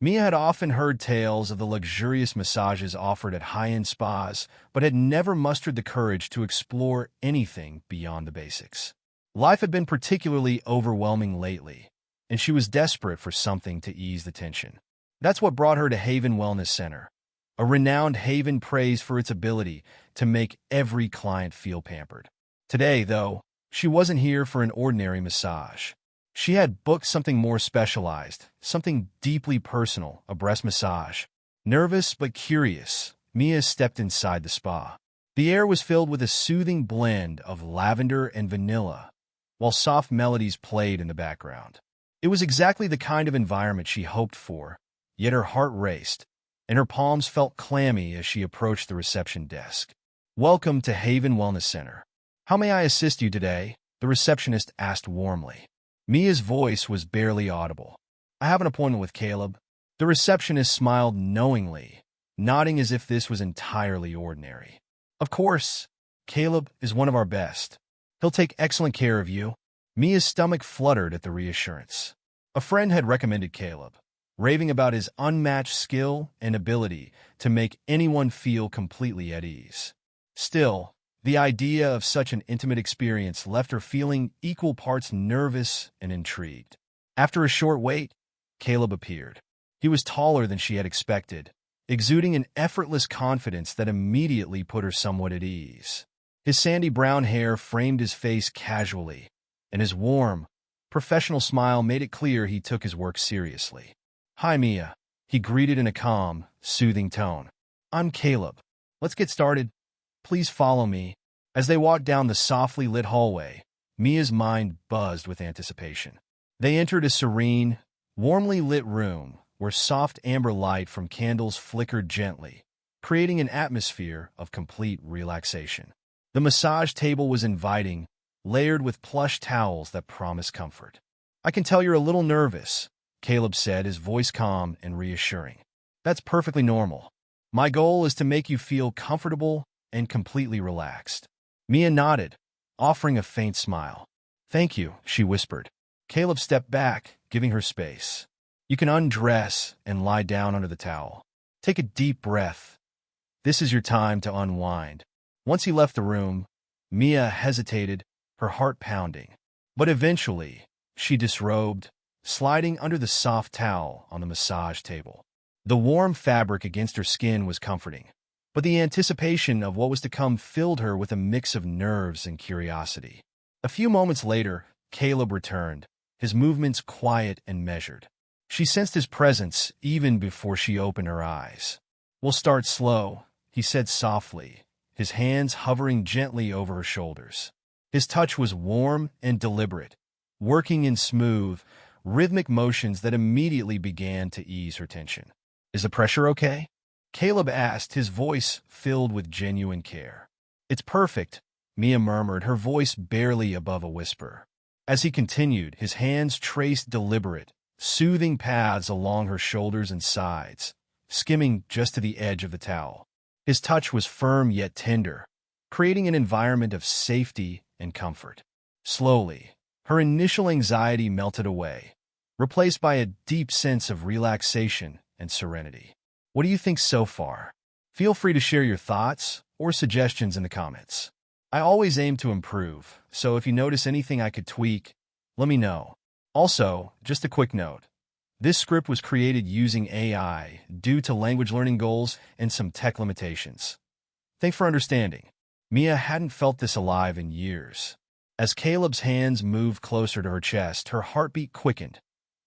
Mia had often heard tales of the luxurious massages offered at high-end spas, but had never mustered the courage to explore anything beyond the basics. Life had been particularly overwhelming lately, and she was desperate for something to ease the tension. That's what brought her to Haven Wellness Center, a renowned haven praised for its ability to make every client feel pampered. Today, though, she wasn't here for an ordinary massage. She had booked something more specialized, something deeply personal, a breast massage. Nervous but curious, Mia stepped inside the spa. The air was filled with a soothing blend of lavender and vanilla, while soft melodies played in the background. It was exactly the kind of environment she hoped for, yet her heart raced, and her palms felt clammy as she approached the reception desk. "Welcome to Haven Wellness Center. How may I assist you today?" the receptionist asked warmly. Mia's voice was barely audible. "I have an appointment with 𝐥𝐤𝐤." The receptionist smiled knowingly, nodding as if this was entirely ordinary. "Of course, 𝐥𝐤𝐤 is one of our best. He'll take excellent care of you." Mia's stomach fluttered at the reassurance. A friend had recommended 𝐥𝐤𝐤, raving about his unmatched skill and ability to make anyone feel completely at ease. Still, the idea of such an intimate experience left her feeling equal parts nervous and intrigued. After a short wait, 𝐥𝐤𝐤 appeared. He was taller than she had expected, exuding an effortless confidence that immediately put her somewhat at ease. His sandy brown hair framed his face casually, and his warm, professional smile made it clear he took his work seriously. "Hi, Mia," he greeted in a calm, soothing tone. "I'm 𝐥𝐤𝐤. Let's get started. Please follow me." As they walked down the softly lit hallway, Mia's mind buzzed with anticipation. They entered a serene, warmly lit room where soft amber light from candles flickered gently, creating an atmosphere of complete relaxation. The massage table was inviting, layered with plush towels that promised comfort. "I can tell you're a little nervous," 𝐥𝐤𝐤 said, his voice calm and reassuring. "That's perfectly normal. My goal is to make you feel comfortable and completely relaxed." Mia nodded, offering a faint smile. "Thank you," she whispered. 𝐥𝐤𝐤 stepped back, giving her space. "You can undress and lie down under the towel. Take a deep breath. This is your time to unwind." Once he left the room, Mia hesitated, her heart pounding. But eventually, she disrobed, sliding under the soft towel on the massage table. The warm fabric against her skin was comforting, but the anticipation of what was to come filled her with a mix of nerves and curiosity. A few moments later, 𝐥𝐤𝐤 returned, his movements quiet and measured. She sensed his presence even before she opened her eyes. "We'll start slow," he said softly, his hands hovering gently over her shoulders. His touch was warm and deliberate, working in smooth, rhythmic motions that immediately began to ease her tension. "Is the pressure okay?" 𝐥𝐤𝐤 asked, his voice filled with genuine care. "It's perfect," Mia murmured, her voice barely above a whisper. As he continued, his hands traced deliberate, soothing paths along her shoulders and sides, skimming just to the edge of the towel. His touch was firm yet tender, creating an environment of safety and comfort. Slowly, her initial anxiety melted away, replaced by a deep sense of relaxation and serenity. What do you think so far? Feel free to share your thoughts or suggestions in the comments. I always aim to improve, so if you notice anything I could tweak, let me know. Also, just a quick note. This script was created using AI due to language learning goals and some tech limitations. Thanks for understanding. Mia hadn't felt this alive in years. As 𝐥𝐤𝐤's hands moved closer to her chest, her heartbeat quickened,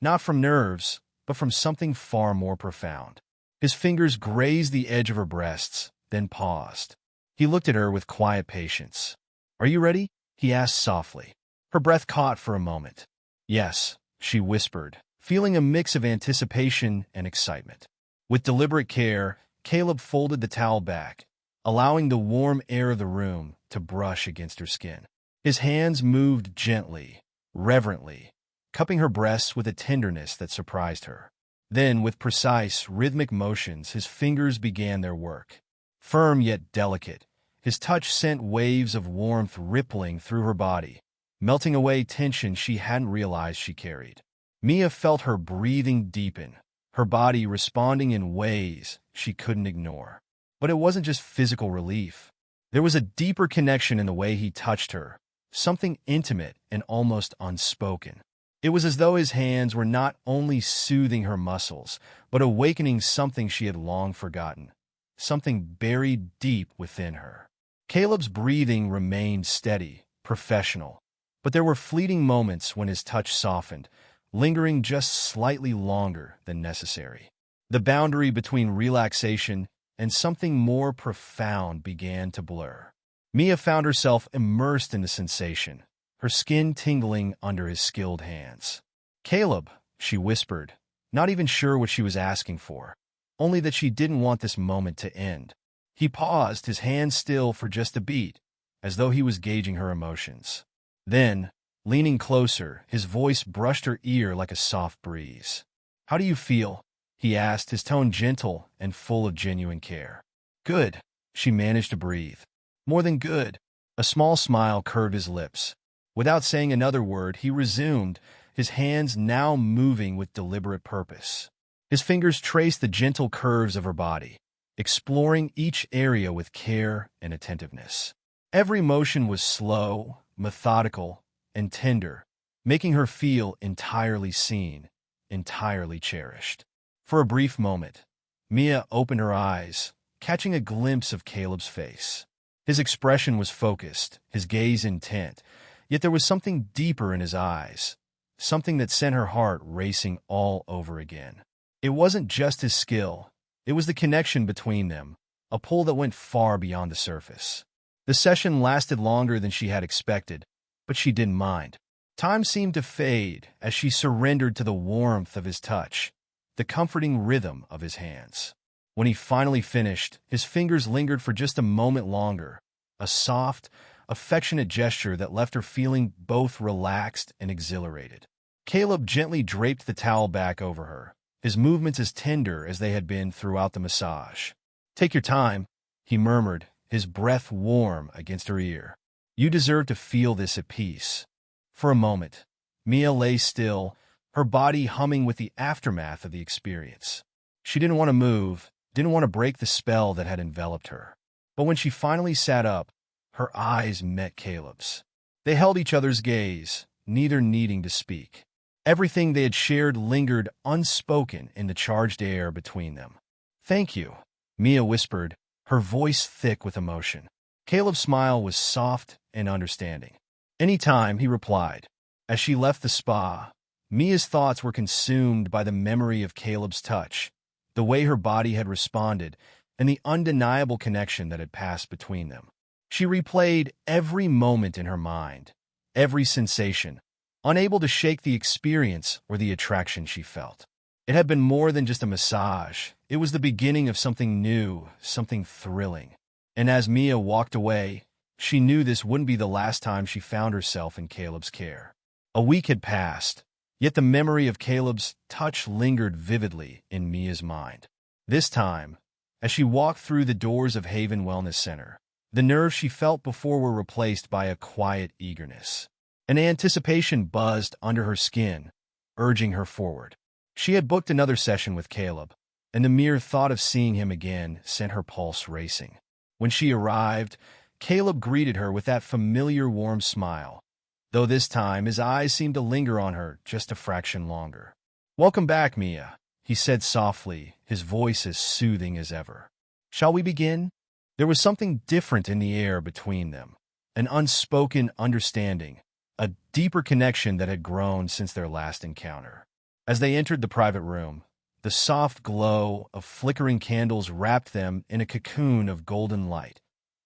not from nerves, but from something far more profound. His fingers grazed the edge of her breasts, then paused. He looked at her with quiet patience. "Are you ready?" he asked softly. Her breath caught for a moment. "Yes," she whispered, feeling a mix of anticipation and excitement. With deliberate care, 𝐥𝐤𝐤 folded the towel back, allowing the warm air of the room to brush against her skin. His hands moved gently, reverently, cupping her breasts with a tenderness that surprised her. Then, with precise, rhythmic motions, his fingers began their work. Firm yet delicate, his touch sent waves of warmth rippling through her body, melting away tension she hadn't realized she carried. Mia felt her breathing deepen, her body responding in ways she couldn't ignore. But it wasn't just physical relief. There was a deeper connection in the way he touched her, something intimate and almost unspoken. It was as though his hands were not only soothing her muscles, but awakening something she had long forgotten, something buried deep within her. Caleb's breathing remained steady, professional, but there were fleeting moments when his touch softened, lingering just slightly longer than necessary. The boundary between relaxation and something more profound began to blur. Mia found herself immersed in the sensation, her skin tingling under his skilled hands. "Caleb," she whispered, not even sure what she was asking for, only that she didn't want this moment to end. He paused, his hands still for just a beat, as though he was gauging her emotions. Then, leaning closer, his voice brushed her ear like a soft breeze. "How do you feel?" he asked, his tone gentle and full of genuine care. "Good," she managed to breathe. "More than good." A small smile curved his lips. Without saying another word, he resumed, his hands now moving with deliberate purpose. His fingers traced the gentle curves of her body, exploring each area with care and attentiveness. Every motion was slow, methodical, and tender, making her feel entirely seen, entirely cherished. For a brief moment, Mia opened her eyes, catching a glimpse of Caleb's face. His expression was focused, his gaze intent, yet there was something deeper in his eyes, something that sent her heart racing all over again. It wasn't just his skill, it was the connection between them, a pull that went far beyond the surface. The session lasted longer than she had expected, but she didn't mind. Time seemed to fade as she surrendered to the warmth of his touch, the comforting rhythm of his hands. When he finally finished, his fingers lingered for just a moment longer, a soft, affectionate gesture that left her feeling both relaxed and exhilarated. Caleb gently draped the towel back over her, his movements as tender as they had been throughout the massage. "Take your time," he murmured, his breath warm against her ear. "You deserve to feel this at peace." For a moment, Mia lay still, her body humming with the aftermath of the experience. She didn't want to move, didn't want to break the spell that had enveloped her. But when she finally sat up, her eyes met Caleb's. They held each other's gaze, neither needing to speak. Everything they had shared lingered unspoken in the charged air between them. "Thank you," Mia whispered, her voice thick with emotion. Caleb's smile was soft and understanding. "Any time," he replied. As she left the spa, Mia's thoughts were consumed by the memory of Caleb's touch, the way her body had responded, and the undeniable connection that had passed between them. She replayed every moment in her mind, every sensation, unable to shake the experience or the attraction she felt. It had been more than just a massage. It was the beginning of something new, something thrilling. And as Mia walked away, she knew this wouldn't be the last time she found herself in Caleb's care. A week had passed, yet the memory of Caleb's touch lingered vividly in Mia's mind. This time, as she walked through the doors of Haven Wellness Center, the nerves she felt before were replaced by a quiet eagerness. An anticipation buzzed under her skin, urging her forward. She had booked another session with Caleb, and the mere thought of seeing him again sent her pulse racing. When she arrived, Caleb greeted her with that familiar warm smile, though this time his eyes seemed to linger on her just a fraction longer. "Welcome back, Mia," he said softly, his voice as soothing as ever. "Shall we begin?" There was something different in the air between them, an unspoken understanding, a deeper connection that had grown since their last encounter. As they entered the private room, the soft glow of flickering candles wrapped them in a cocoon of golden light,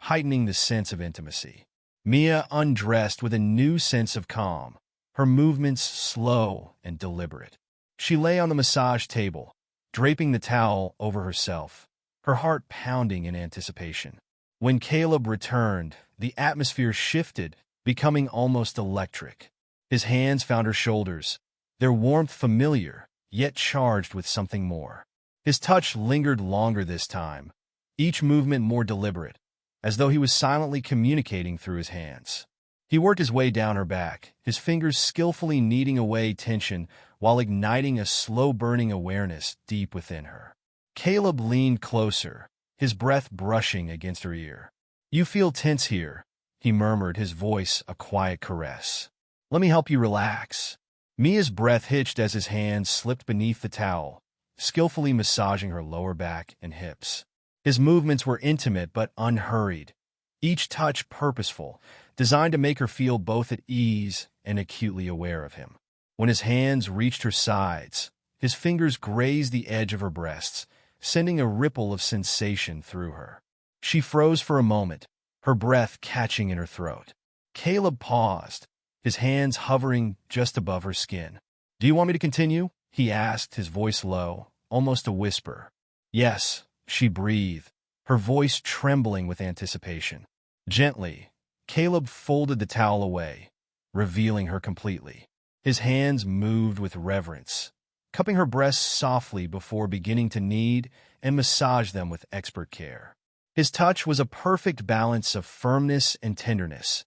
heightening the sense of intimacy. Mia undressed with a new sense of calm, her movements slow and deliberate. She lay on the massage table, draping the towel over herself, her heart pounding in anticipation. When Caleb returned, the atmosphere shifted, becoming almost electric. His hands found her shoulders, their warmth familiar, yet charged with something more. His touch lingered longer this time, each movement more deliberate, as though he was silently communicating through his hands. He worked his way down her back, his fingers skillfully kneading away tension while igniting a slow-burning awareness deep within her. Caleb leaned closer, his breath brushing against her ear. "You feel tense here," he murmured, his voice a quiet caress. "Let me help you relax." Mia's breath hitched as his hands slipped beneath the towel, skillfully massaging her lower back and hips. His movements were intimate but unhurried, each touch purposeful, designed to make her feel both at ease and acutely aware of him. When his hands reached her sides, his fingers grazed the edge of her breasts, sending a ripple of sensation through her. She froze for a moment, her breath catching in her throat. Caleb paused, his hands hovering just above her skin. "Do you want me to continue?" he asked, his voice low, almost a whisper. "Yes," she breathed, her voice trembling with anticipation. Gently, Caleb folded the towel away, revealing her completely. His hands moved with reverence, cupping her breasts softly before beginning to knead and massage them with expert care. His touch was a perfect balance of firmness and tenderness,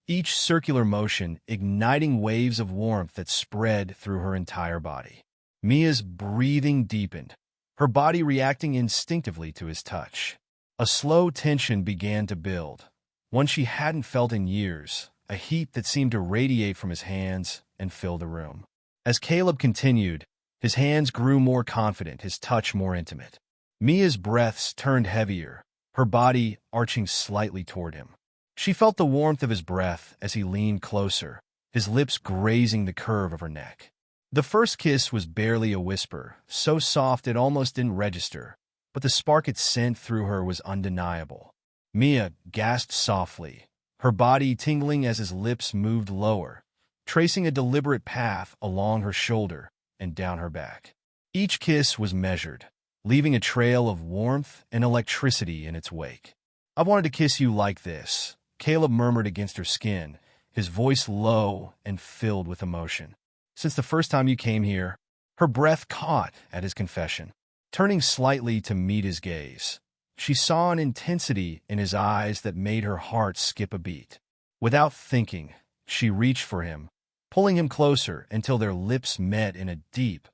each circular motion igniting waves of warmth that spread through her entire body. Mia's breathing deepened, her body reacting instinctively to his touch. A slow tension began to build, one she hadn't felt in years, a heat that seemed to radiate from his hands and fill the room. As Caleb continued, his hands grew more confident, his touch more intimate. Mia's breaths turned heavier, her body arching slightly toward him. She felt the warmth of his breath as he leaned closer, his lips grazing the curve of her neck. The first kiss was barely a whisper, so soft it almost didn't register, but the spark it sent through her was undeniable. Mia gasped softly, her body tingling as his lips moved lower, tracing a deliberate path along her shoulder and down her back. Each kiss was measured, leaving a trail of warmth and electricity in its wake. "I've wanted to kiss you like this," Caleb murmured against her skin, his voice low and filled with emotion. "Since the first time you came here." Her breath caught at his confession. Turning slightly to meet his gaze, she saw an intensity in his eyes that made her heart skip a beat. Without thinking, she reached for him, pulling him closer until their lips met in a deep,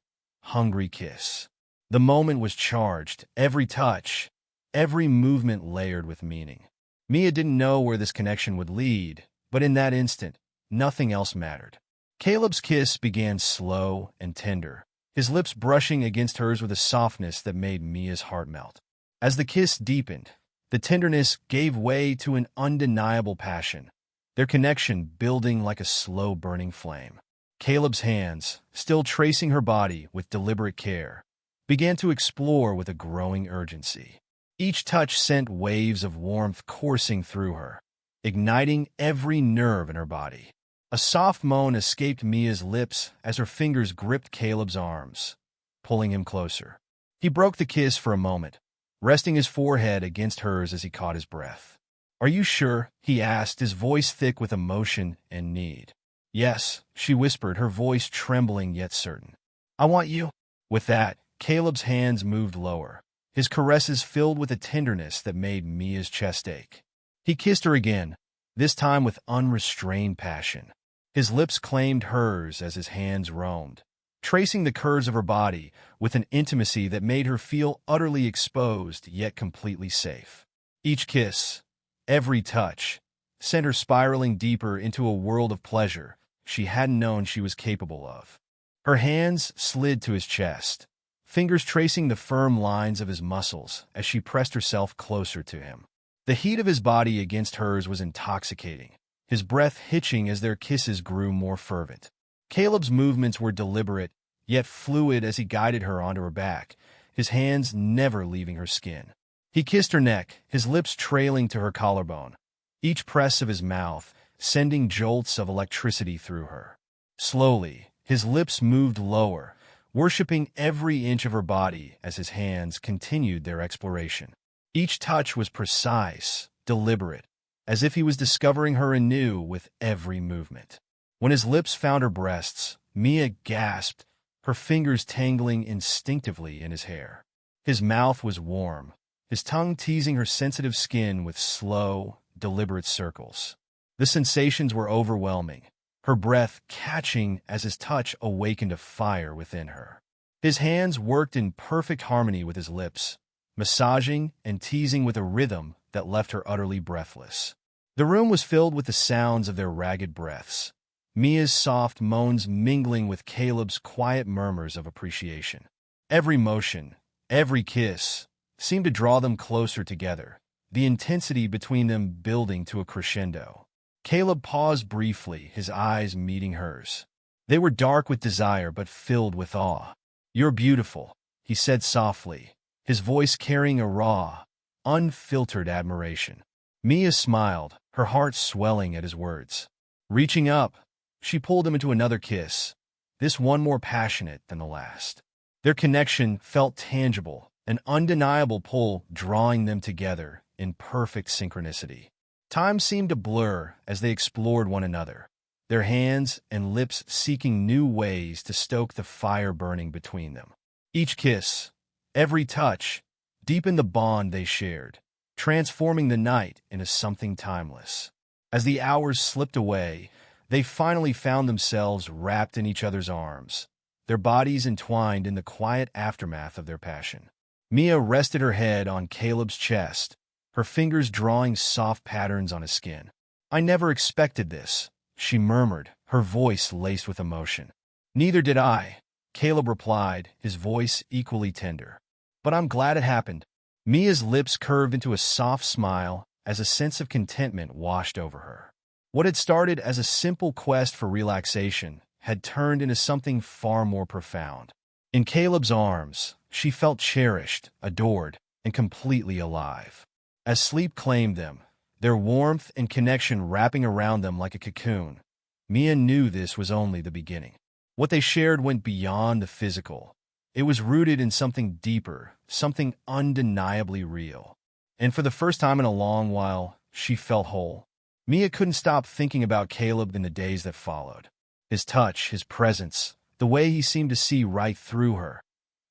hungry kiss. The moment was charged, every touch, every movement layered with meaning. Mia didn't know where this connection would lead, but in that instant, nothing else mattered. Caleb's kiss began slow and tender, his lips brushing against hers with a softness that made Mia's heart melt. As the kiss deepened, the tenderness gave way to an undeniable passion, their connection building like a slow-burning flame. Caleb's hands, still tracing her body with deliberate care, began to explore with a growing urgency. Each touch sent waves of warmth coursing through her, igniting every nerve in her body. A soft moan escaped Mia's lips as her fingers gripped Caleb's arms, pulling him closer. He broke the kiss for a moment, resting his forehead against hers as he caught his breath. "Are you sure?" he asked, his voice thick with emotion and need. "Yes," she whispered, her voice trembling yet certain. "I want you." With that, Caleb's hands moved lower, his caresses filled with a tenderness that made Mia's chest ache. He kissed her again, this time with unrestrained passion. His lips claimed hers as his hands roamed, tracing the curves of her body with an intimacy that made her feel utterly exposed yet completely safe. Each kiss, every touch, sent her spiraling deeper into a world of pleasure she hadn't known she was capable of. Her hands slid to his chest, fingers tracing the firm lines of his muscles as she pressed herself closer to him. The heat of his body against hers was intoxicating, his breath hitching as their kisses grew more fervent. Caleb's movements were deliberate, yet fluid as he guided her onto her back, his hands never leaving her skin. He kissed her neck, his lips trailing to her collarbone, each press of his mouth sending jolts of electricity through her. Slowly, his lips moved lower, worshipping every inch of her body as his hands continued their exploration. Each touch was precise, deliberate, as if he was discovering her anew with every movement. When his lips found her breasts, Mia gasped, her fingers tangling instinctively in his hair. His mouth was warm, his tongue teasing her sensitive skin with slow, deliberate circles. The sensations were overwhelming, her breath catching as his touch awakened a fire within her. His hands worked in perfect harmony with his lips, massaging and teasing with a rhythm that left her utterly breathless. The room was filled with the sounds of their ragged breaths, Mia's soft moans mingling with Caleb's quiet murmurs of appreciation. Every motion, every kiss, seemed to draw them closer together, the intensity between them building to a crescendo. Caleb paused briefly, his eyes meeting hers. They were dark with desire but filled with awe. "You're beautiful," he said softly, his voice carrying a raw, unfiltered admiration. Mia smiled, her heart swelling at his words. Reaching up, she pulled him into another kiss, this one more passionate than the last. Their connection felt tangible, an undeniable pull drawing them together in perfect synchronicity. Time seemed to blur as they explored one another, their hands and lips seeking new ways to stoke the fire burning between them. Each kiss, every touch, deepened the bond they shared, transforming the night into something timeless. As the hours slipped away, they finally found themselves wrapped in each other's arms, their bodies entwined in the quiet aftermath of their passion. Mia rested her head on Caleb's chest, her fingers drawing soft patterns on his skin. "I never expected this," she murmured, her voice laced with emotion. "Neither did I," Caleb replied, his voice equally tender. "But I'm glad it happened." Mia's lips curved into a soft smile as a sense of contentment washed over her. What had started as a simple quest for relaxation had turned into something far more profound. In Caleb's arms, she felt cherished, adored, and completely alive. As sleep claimed them, their warmth and connection wrapping around them like a cocoon, Mia knew this was only the beginning. What they shared went beyond the physical. It was rooted in something deeper, something undeniably real. And for the first time in a long while, she felt whole. Mia couldn't stop thinking about Caleb in the days that followed. His touch, his presence, the way he seemed to see right through her.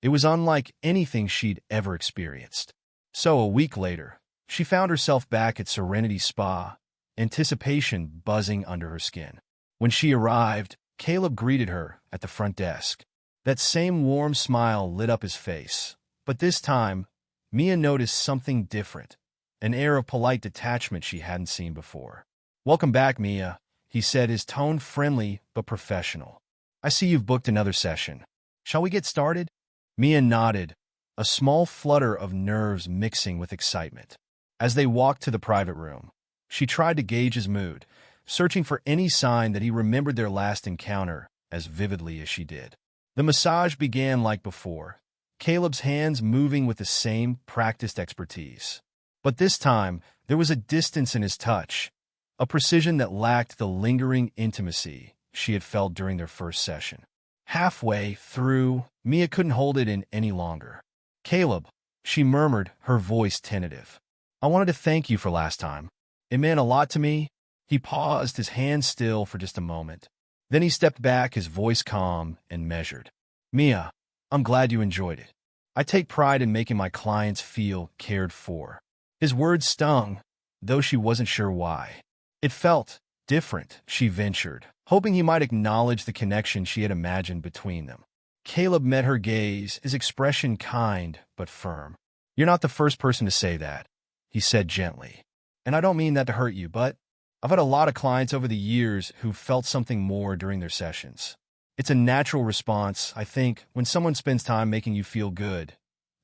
It was unlike anything she'd ever experienced. So a week later, she found herself back at Serenity Spa, anticipation buzzing under her skin. When she arrived, Caleb greeted her at the front desk. That same warm smile lit up his face, but this time, Mia noticed something different, an air of polite detachment she hadn't seen before. "Welcome back, Mia," he said, his tone friendly but professional. "I see you've booked another session. Shall we get started?" Mia nodded, a small flutter of nerves mixing with excitement. As they walked to the private room, she tried to gauge his mood, searching for any sign that he remembered their last encounter as vividly as she did. The massage began like before, Caleb's hands moving with the same practiced expertise. But this time, there was a distance in his touch, a precision that lacked the lingering intimacy she had felt during their first session. Halfway through, Mia couldn't hold it in any longer. "Caleb," she murmured, her voice tentative. "I wanted to thank you for last time. It meant a lot to me." He paused, his hands still for just a moment. Then he stepped back, his voice calm and measured. "Mia, I'm glad you enjoyed it. I take pride in making my clients feel cared for." His words stung, though she wasn't sure why. It felt different, she ventured, hoping he might acknowledge the connection she had imagined between them. Caleb met her gaze, his expression kind but firm. "You're not the first person to say that," he said gently. "And I don't mean that to hurt you, but I've had a lot of clients over the years who felt something more during their sessions. It's a natural response, I think, when someone spends time making you feel good,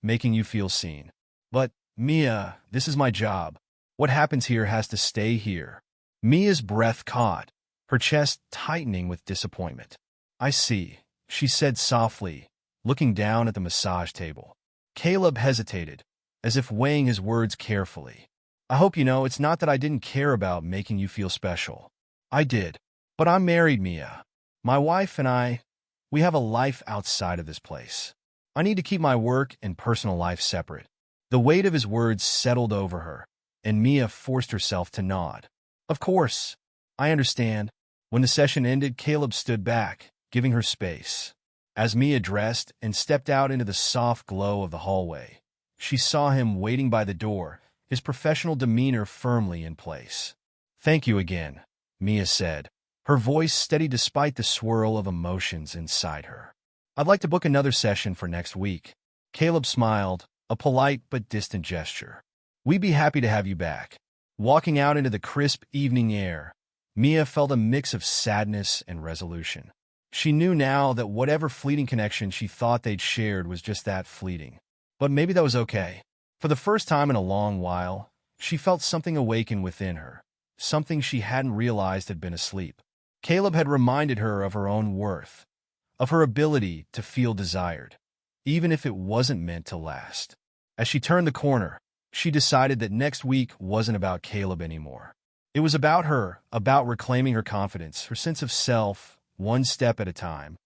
making you feel seen. But, Mia, this is my job. What happens here has to stay here." Mia's breath caught, her chest tightening with disappointment. "I see," she said softly, looking down at the massage table. Caleb hesitated, as if weighing his words carefully. "I hope you know it's not that I didn't care about making you feel special. I did. But I'm married, Mia. My wife and I, we have a life outside of this place. I need to keep my work and personal life separate." The weight of his words settled over her, and Mia forced herself to nod. "Of course. I understand." When the session ended, Caleb stood back, giving her space. As Mia dressed and stepped out into the soft glow of the hallway, she saw him waiting by the door, his professional demeanor firmly in place. "Thank you again," Mia said, her voice steady despite the swirl of emotions inside her. "I'd like to book another session for next week." Caleb smiled, a polite but distant gesture. "We'd be happy to have you back." Walking out into the crisp evening air, Mia felt a mix of sadness and resolution. She knew now that whatever fleeting connection she thought they'd shared was just that, fleeting. But maybe that was okay. For the first time in a long while, she felt something awaken within her, something she hadn't realized had been asleep. Caleb had reminded her of her own worth, of her ability to feel desired, even if it wasn't meant to last. As she turned the corner, she decided that next week wasn't about Caleb anymore. It was about her, about reclaiming her confidence, her sense of self, one step at a time.